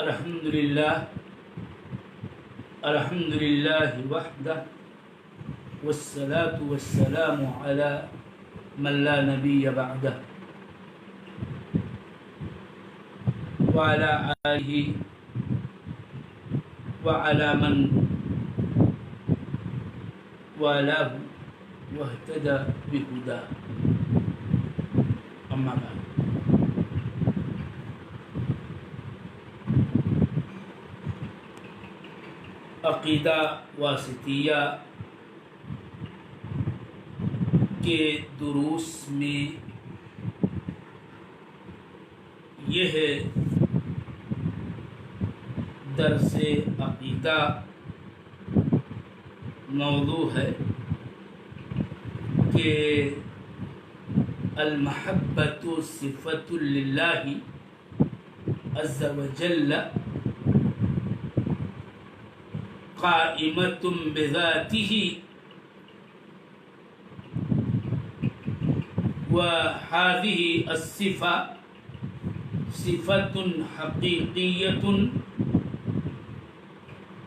الحمدللہ وحدہ والصلاة والسلام على من لا نبی بعدہ وعلى آلہ وعلى من والاه واهتدى بهداه اما بعد۔ عقیدہ واسطیہ کے دروس میں یہ درس عقیدہ موضوع ہے کہ المحبت صفت للہ عز وجل قائمۃ بذاتہ وهذه الصفة صفة حقيقية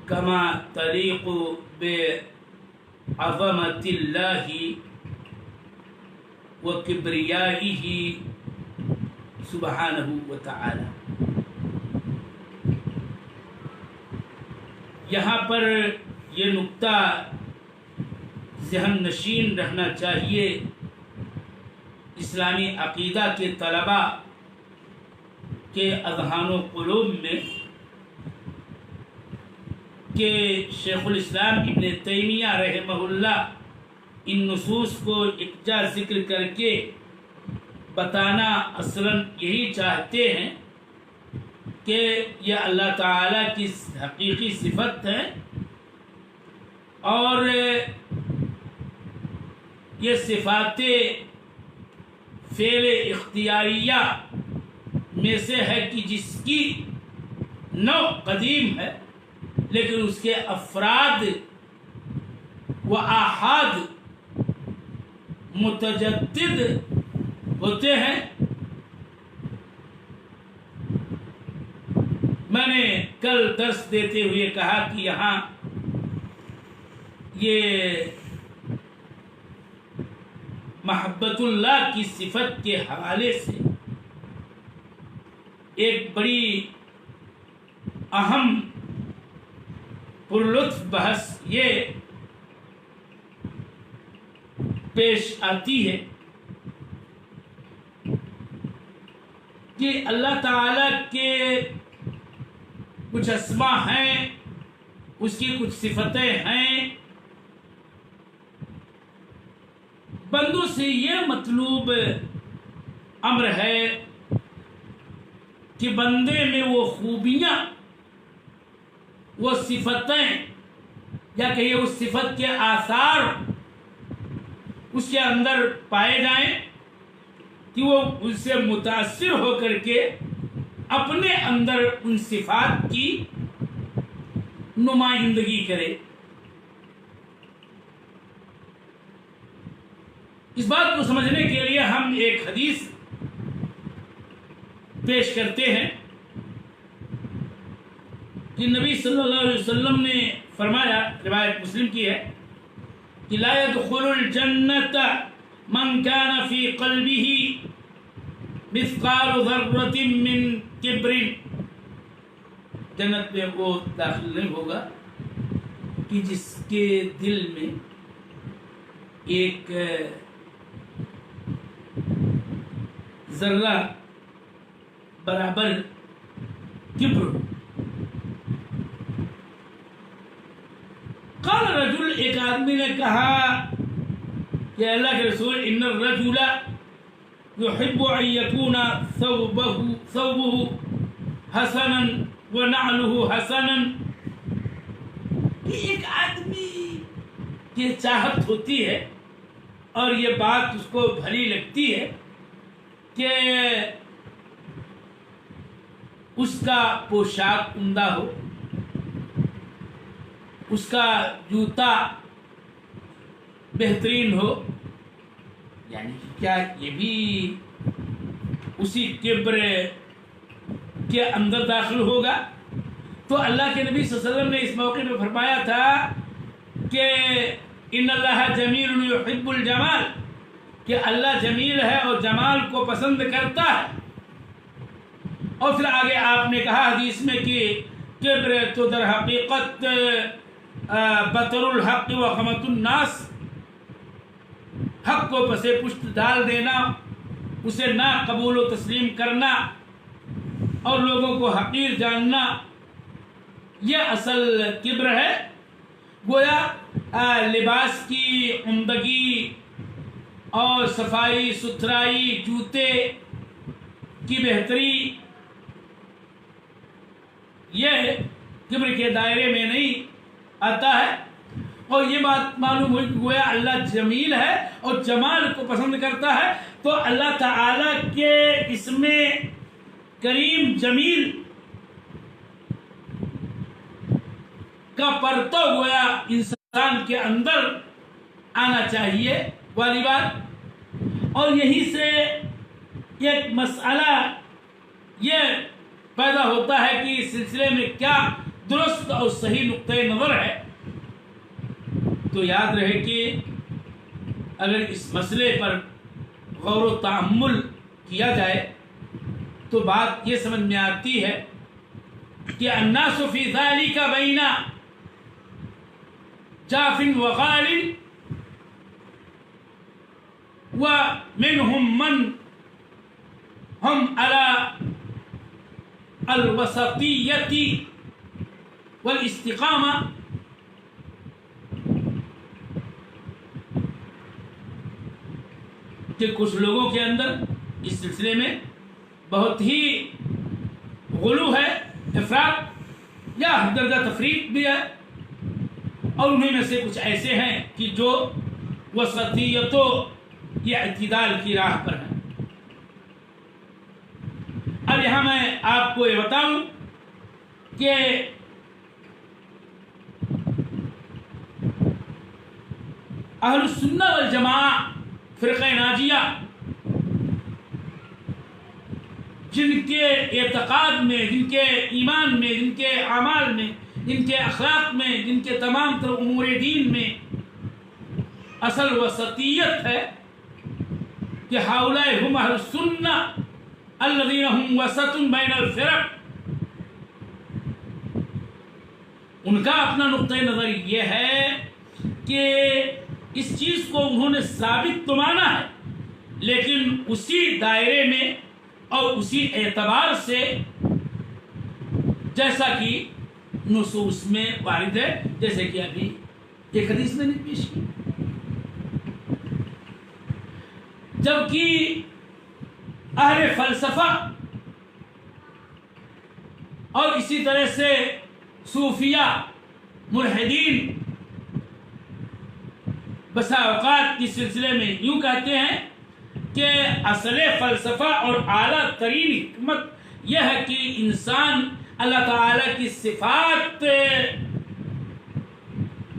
كما تليق بعظمة الله وكبريائه سبحانه وتعالى۔ یہاں پر یہ نقطہ ذہن نشین رہنا چاہیے اسلامی عقیدہ کے طلباء کے اذہان و قلوب میں کہ شیخ الاسلام ابن تیمیہ رحمہ اللہ ان نصوص کو یکجا ذکر کر کے بتانا اصلاً یہی چاہتے ہیں کہ یہ اللہ تعالیٰ کی حقیقی صفت ہے اور یہ صفات فعل اختیاریہ میں سے ہے کہ جس کی نوع قدیم ہے لیکن اس کے افراد و آحاد متجدد ہوتے ہیں۔ میں نے کل درس دیتے ہوئے کہا کہ یہاں یہ محبت اللہ کی صفت کے حوالے سے ایک بڑی اہم پرلطف بحث یہ پیش آتی ہے کہ اللہ تعالی کے کچھ اسماء ہیں، اس کی کچھ صفتیں ہیں، بندوں سے یہ مطلوب امر ہے کہ بندے میں وہ خوبیاں، وہ صفتیں یا کہیے اس صفت کے آثار اس کے اندر پائے جائیں کہ وہ اس سے متاثر ہو کر کے اپنے اندر ان صفات کی نمائندگی کرے۔ اس بات کو سمجھنے کے لیے ہم ایک حدیث پیش کرتے ہیں کہ نبی صلی اللہ علیہ وسلم نے فرمایا، روایت مسلم کی ہے کہ لا يدخل الجنة من كان في قلبه مثقال ذرة من کبر، جنت میں وہ داخل نہیں ہوگا کہ جس کے دل میں ایک ذرہ برابر کبر۔ قال رجل، ایک آدمی نے کہا کہ اللہ کے رسول ان الرجل يحب ان يكون ثوبه حسنا ونعله حسنا، کہ ایک آدمی کی چاہت ہوتی ہے اور یہ بات اس کو بھلی لگتی ہے کہ اس کا پوشاک عمدہ ہو، اس کا جوتا بہترین ہو، یعنی کیا یہ بھی اسی کبر کے اندر داخل ہوگا؟ تو اللہ کے نبی صلی اللہ علیہ وسلم نے اس موقع پہ فرمایا تھا کہ ان اللہ جمیل یحب الجمال، کہ اللہ جمیل ہے اور جمال کو پسند کرتا ہے۔ اور پھر آگے آپ نے کہا حدیث میں کہ کبر تو در حقیقت بطر الحق و غمت الناس، حق کو پسے پشت ڈال دینا، اسے نہ قبول و تسلیم کرنا اور لوگوں کو حقیر جاننا، یہ اصل کبر ہے۔ گویا لباس کی عمدگی اور صفائی ستھرائی، جوتے کی بہتری، یہ کبر کے دائرے میں نہیں آتا ہے۔ اور یہ بات معلوم ہوئی کہ گویا اللہ جمیل ہے اور جمال کو پسند کرتا ہے، تو اللہ تعالیٰ کے اسم کریم جمیل کا پرتو گویا انسان کے اندر آنا چاہیے والی بات۔ اور یہی سے ایک مسئلہ یہ پیدا ہوتا ہے کہ اس سلسلے میں کیا درست اور صحیح نقطۂ نظر ہے۔ تو یاد رہے کہ اگر اس مسئلے پر غور و تأمل کیا جائے تو بات یہ سمجھ میں آتی ہے کہ الناس فی ذالک بین جاف وغال ومنهم من هم على الوسطیۃ والاستقامہ، کہ کچھ لوگوں کے اندر اس سلسلے میں بہت ہی غلو ہے، افراط یا حد درجہ تفریط بھی ہے، اور انہیں میں سے کچھ ایسے ہیں کہ جو وسطیت و یا اعتدال کی راہ پر ہیں۔ اب یہاں میں آپ کو یہ بتاؤں کہ اہل السنہ والجماعہ فرقہ ناجیہ، جن کے اعتقاد میں، جن کے ایمان میں، جن کے اعمال میں، جن کے اخلاق میں، جن کے تمام تر امور دین میں اصل وسطیت ہے، کہ ہؤلاء هم اہل السنہ الذین هم وسط بین الفرق، ان کا اپنا نقطۂ نظر یہ ہے کہ اس چیز کو انہوں نے ثابت تو مانا ہے، لیکن اسی دائرے میں اور اسی اعتبار سے جیسا کہ نصوص میں وارد ہے، جیسے کہ ابھی ایک حدیث میں نے پیش کی۔ جبکہ اہل فلسفہ اور اسی طرح سے صوفیہ، ملحدین بسا اوقات اس سلسلے میں یوں کہتے ہیں کہ اصل فلسفہ اور اعلیٰ ترین حکمت یہ ہے کہ انسان اللہ تعالیٰ کی صفات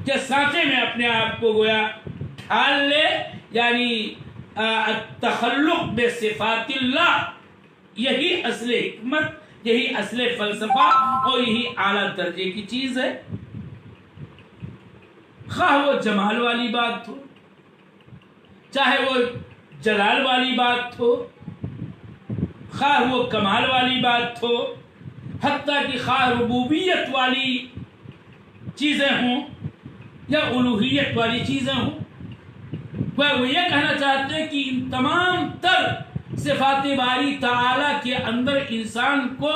کے سانچے میں اپنے آپ کو گویا ڈھال لے، یعنی التخلق بصفات اللہ، یہی اصل حکمت، یہی اصل فلسفہ اور یہی اعلیٰ درجے کی چیز ہے۔ خواہ وہ جمال والی بات ہو، چاہے وہ جلال والی بات ہو، خواہ وہ کمال والی بات ہو، حتیٰ کہ خواہ ربوبیت والی چیزیں ہوں یا الوہیت والی چیزیں ہوں، وہ یہ کہنا چاہتے ہیں کہ ان تمام تر صفات باری تعالیٰ کے اندر انسان کو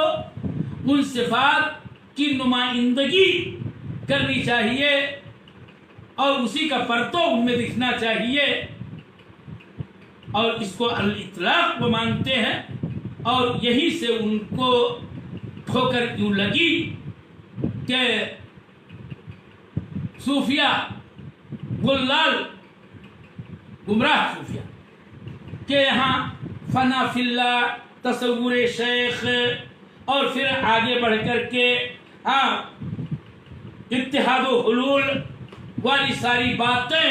ان صفات کی نمائندگی کرنی چاہیے اور اسی کا پرتو ان میں دکھنا چاہیے، اور اس کو الاطلاق وہ مانتے ہیں، اور یہی سے ان کو ٹھوکر کیوں لگی کہ صوفیہ غلال گمراہ صوفیہ کہ یہاں فنا فی اللہ، تصور شیخ، اور پھر آگے بڑھ کر کے اتحاد و حلول والی ساری باتیں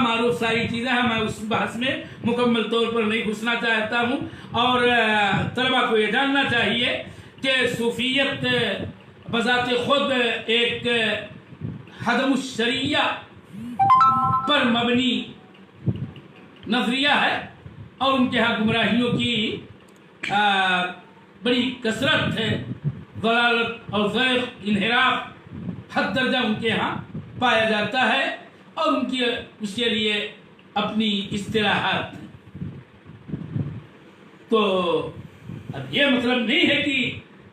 معروف ساری چیزیں ہیں. میں اس بحث میں مکمل طور پر نہیں گھسنا چاہتا ہوں اور طلبہ کو یہ جاننا چاہیے کہ صوفیت بذات خود ایک حدم الشریعہ پر مبنی نظریہ ہے اور ان کے ہاں گمراہیوں کی بڑی کثرت ہے. ضلالت اور زیغ انحراف حد درجہ ان کے ہاں پایا جاتا ہے اور ان کی اس کے لیے اپنی اصطلاحات ہیں. تو اب یہ مطلب نہیں ہے کہ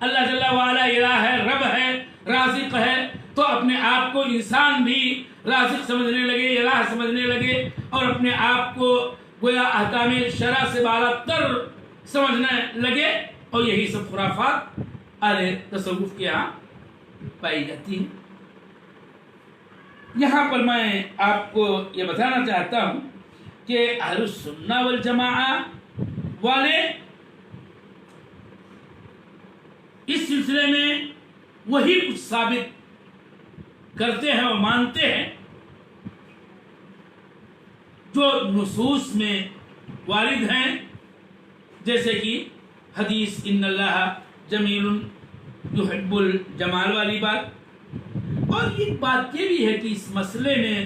اللہ جل وعلا الہ ہے، رب ہے، رازق ہے تو اپنے آپ کو انسان بھی رازق سمجھنے لگے، الہ سمجھنے لگے اور اپنے آپ کو گویا احکام شرع سے بالا تر سمجھنے لگے. اور یہی سب خرافات اہل تصوف کے یہاں پائی جاتی ہیں. یہاں پر میں آپ کو یہ بتانا چاہتا ہوں کہ اہل السنہ والجماعہ والے اس سلسلے میں وہی کچھ ثابت کرتے ہیں اور مانتے ہیں جو نصوص میں وارد ہیں، جیسے کہ حدیث ان اللہ جمیل یحب الجمال والی بات. اور ایک بات یہ بھی ہے کہ اس مسئلے میں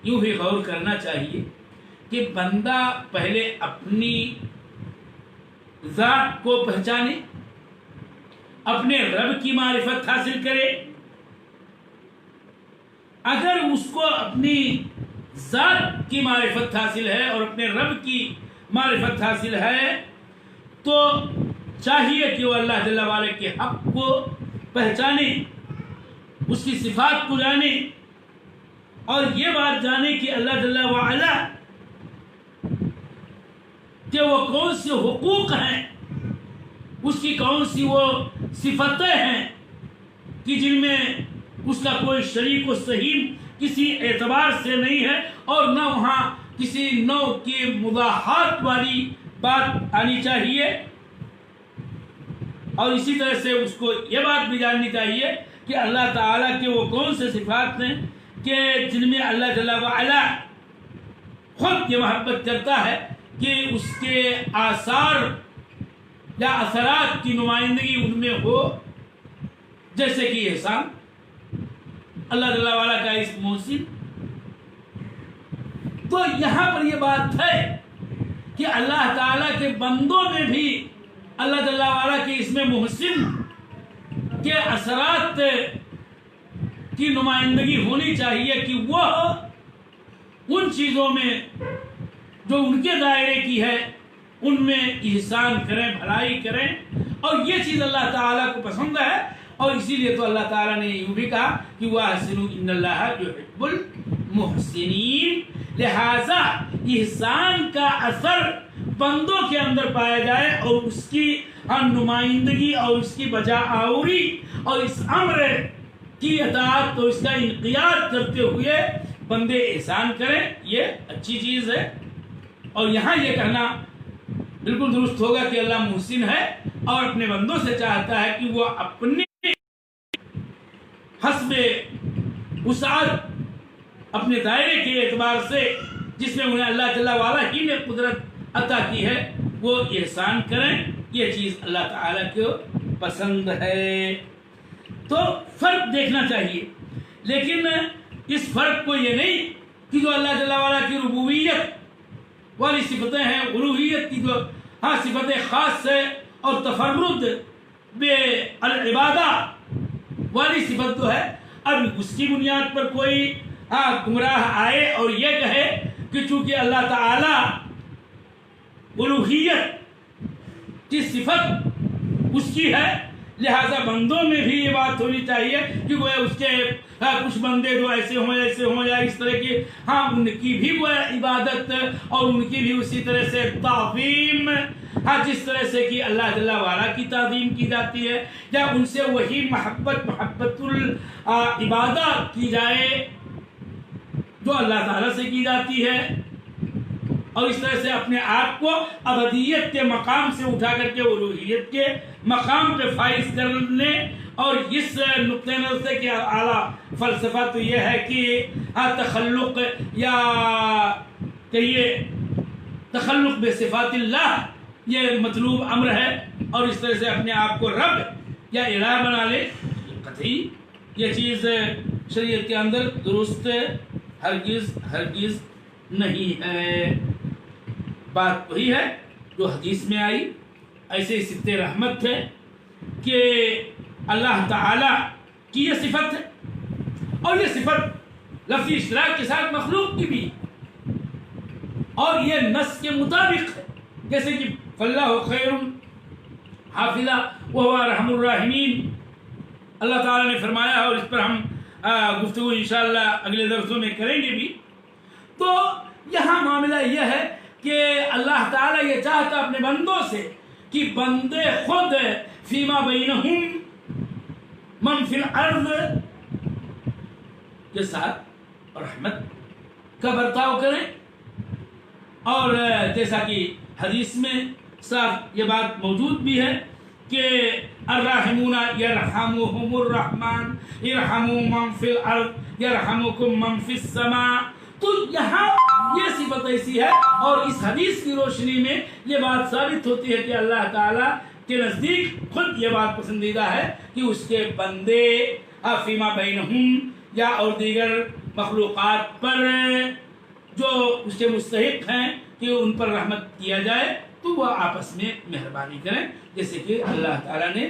یوں بھی غور کرنا چاہیے کہ بندہ پہلے اپنی ذات کو پہچانے، اپنے رب کی معرفت حاصل کرے. اگر اس کو اپنی ذات کی معرفت حاصل ہے اور اپنے رب کی معرفت حاصل ہے تو چاہیے کہ وہ اللہ جل وعلا کے حق کو پہچانے، اس کی صفات کو جانے اور یہ بات جانے کہ اللہ جل وعلا کہ وہ کون سے حقوق ہیں، اس کی کون سی وہ صفتیں ہیں کہ جن میں اس کا کوئی شریک و سہیم کسی اعتبار سے نہیں ہے اور نہ وہاں کسی نوع کی مضاحات والی بات آنی چاہیے. اور اسی طرح سے اس کو یہ بات بھی جاننی چاہیے کہ اللہ تعالیٰ کے وہ کون سے صفات ہیں کہ جن میں اللہ جل وعلا خود یہ محبت کرتا ہے کہ اس کے آثار یا اثرات کی نمائندگی ان میں ہو، جیسے کہ احسان اللہ جل وعلا کا اس محسن. تو یہاں پر یہ بات ہے کہ اللہ تعالیٰ کے بندوں میں بھی اللہ جل وعلا کے اس میں محسن کے اثرات کی نمائندگی ہونی چاہیے کہ وہ ان چیزوں میں جو ان کے دائرے کی ہے ان میں احسان کریں، بھلائی کریں. اور یہ چیز اللہ تعالیٰ کو پسند ہے اور اسی لیے تو اللہ تعالیٰ نے یوں بھی کہا کہ وَأَحْسِنُوا إِنَّ اللَّهَ يُحِبُّ الْمُحْسِنِينَ. لہذا احسان کا اثر بندوں کے اندر پایا جائے اور اس کی نمائندگی اور اس کی بجا آوری اور اس امر کی اطاعت اور اس کا انقیاد کرتے ہوئے بندے احسان کریں، یہ اچھی چیز ہے. اور یہاں یہ کہنا بالکل درست ہوگا کہ اللہ محسن ہے اور اپنے بندوں سے چاہتا ہے کہ وہ اپنے حسب وسعت اپنے دائرے کے اعتبار سے جس میں انہیں اللہ جل وعلا ہی نے قدرت عطا کی ہے وہ احسان کریں. یہ چیز اللہ تعالیٰ کو پسند ہے. تو فرق دیکھنا چاہیے، لیکن اس فرق کو یہ نہیں کہ جو اللہ جل وعلا کی ربوبیت والی صفتیں ہیں، الوہیت کی جو صفت خاص ہے اور تفرد بالعبادہ والی صفت جو ہے، اب اس کی بنیاد پر کوئی گمراہ آئے اور یہ کہے کہ چونکہ اللہ تعالی الوہیت کی صفت اس کی ہے لہذا بندوں میں بھی یہ بات ہونی چاہیے کہ وہ اس کے کچھ بندے جو ایسے ہوں یا اس طرح کی ان کی بھی وہ عبادت اور ان کی بھی اسی طرح سے تعظیم جس طرح سے کہ اللہ جل وعلا کی تعظیم کی جاتی ہے یا ان سے وہی محبت العبادہ کی جائے جو اللہ تعالیٰ سے کی جاتی ہے. اور اس طرح سے اپنے آپ کو ابدیت کے مقام سے اٹھا کر کے الوہیت کے مقام پہ فائز کرنے. اور اس نقطۂ نظر سے کہ اعلیٰ فلسفہ تو یہ ہے کہ تخلق یا کہیے تخلق بصفات اللہ یہ مطلوب امر ہے، اور اس طرح سے اپنے آپ کو رب یا الہ بنا لے، قطعی یہ چیز شریعت کے اندر درست ہرگز نہیں ہے. بات وہی ہے جو حدیث میں آئی. ایسے ہی صفت رحمت ہے کہ اللہ تعالی کی یہ صفت ہے، اور یہ صفت لفظی اشتراک کے ساتھ مخلوق کی بھی، اور یہ نص کے مطابق ہے. جیسے کہ فاللہ خیر حافظہ وہو ارحم الراحمین اللہ تعالیٰ نے فرمایا ہے، اور اس پر ہم گفتگو انشاءاللہ اگلے درسوں میں کریں گے بھی. تو یہاں معاملہ یہ ہے کہ اللہ تعالیٰ یہ چاہتا اپنے بندوں سے کہ بندے خود فیما بینہم من فی الارض کے ساتھ رحمت کا برتاؤ کریں. اور جیسا کہ حدیث میں صاف یہ بات موجود بھی ہے کہ الراحمون یرحمهم الرحمن ارحموا من فی الارض یرحمکم من فی السماء. تو یہاں یہ صفت ایسی ہے، اور اس حدیث کی روشنی میں یہ بات ثابت ہوتی ہے کہ اللہ تعالیٰ کے نزدیک خود یہ بات پسندیدہ ہے کہ اس کے بندے فیما بینہم یا اور دیگر مخلوقات پر جو اس کے مستحق ہیں کہ ان پر رحمت کیا جائے تو وہ آپس میں مہربانی کریں. جیسے کہ اللہ تعالیٰ نے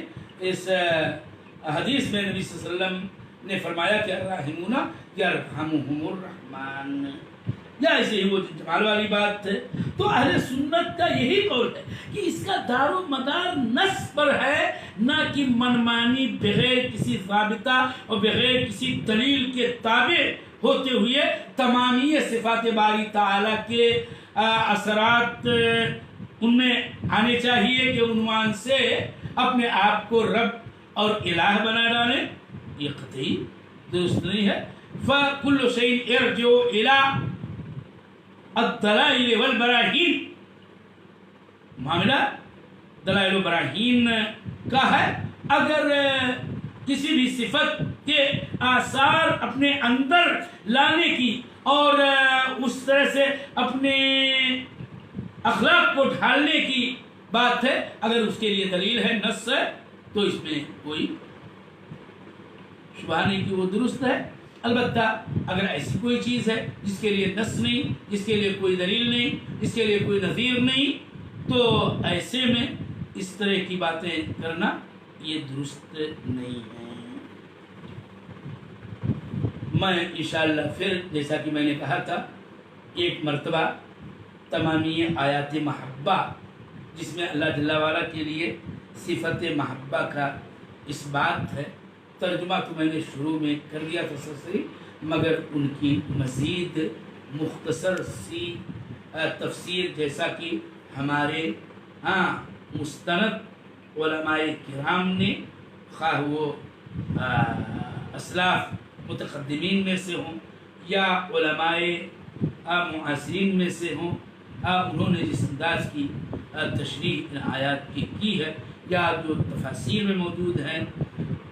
اس حدیث میں نبی صلی اللہ علیہ وسلم نے فرمایا کہ الراحمون یرحمهم الرحمن، یا ایسے ہی وہ جمال والی بات ہے. تو اہل سنت کا یہی قول ہے کہ اس کا دار و مدار نص پر ہے، نہ کہ منمانی بغیر کسی ثابتہ اور بغیر کسی دلیل کے تابع ہوتے ہوئے تمامی صفات باری تعالیٰ کے اثرات ان میں آنے چاہیے کہ عنوان سے اپنے آپ کو رب اور الہ بنا ڈالیں. یہ قطعی درست نہیں ہے. فَكُلُّ شَيْءٍ يَرْجِعُ إِلَىٰ الدَّلَائِلِ وَالْبَرَاهِينِ. معاملہ دلائل و براہین کا ہے. اگر کسی بھی صفت کے آثار اپنے اندر لانے کی اور اس طرح سے اپنے اخلاق کو ڈھالنے کی بات ہے، اگر اس کے لیے دلیل ہے، نص ہے، تو اس میں کوئی شبہ نہیں کہ وہ درست ہے. البتہ اگر ایسی کوئی چیز ہے جس کے لیے نص نہیں، جس کے لیے کوئی دلیل نہیں، جس کے لیے کوئی نظیر نہیں، تو ایسے میں اس طرح کی باتیں کرنا یہ درست نہیں ہے. میں انشاءاللہ پھر جیسا کہ میں نے کہا تھا ایک مرتبہ تمامی آیات محبہ جس میں اللہ جل وعلا کے لیے صفت محبہ کا اس بات ہے، ترجمہ تو میں نے شروع میں کر دیا تھا سرسری، مگر ان کی مزید مختصر سی تفسیر جیسا کہ ہمارے مستند علماء کرام نے، خواہ وہ اسلاف متقدمین میں سے ہوں یا علماء معاصرین میں سے ہوں، انہوں نے جس انداز کی تشریح ان آیات کی ہے یا جو تفاسیر میں موجود ہیں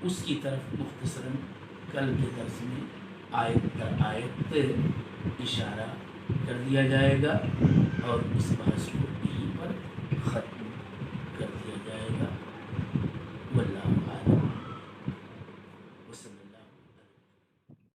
اس کی طرف مختصراً کل کے درس میں آیت پر آیت اشارہ کر دیا جائے گا، اور اس بحث کو